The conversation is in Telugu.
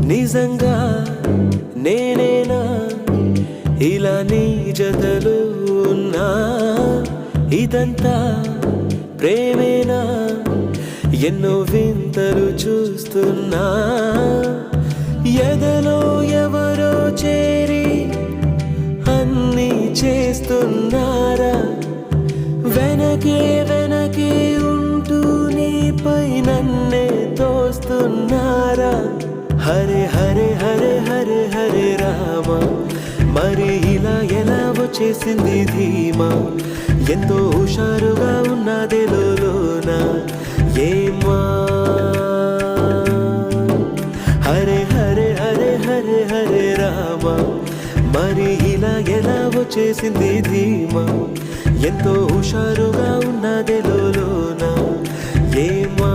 నిజంగా నేనేనా ఇలా నీ జతలో ఉన్నా? ఇదంతా ప్రేమేనా? ఎన్నో వింతలు చూస్తున్నా. ఎదలో ఎవరో చేరి అన్నీ చేస్తున్నారా? వెనకే వెనకే ఉంటూ నీపై నన్నే తోస్తున్నారా? హరే హరే హరే హరే హరే రామ, మరి ఇలా ఎలా వచ్చేసింది ధీమా? ఎంతో హుషారుగా ఉన్నదే లోన ఏమా? హరే హరే హరే హరే హరే రామ, మరి ఇలా ఎలా వచ్చేసింది ధీమా? ఎంతో హుషారుగా ఉన్నదే లోన ఏమా?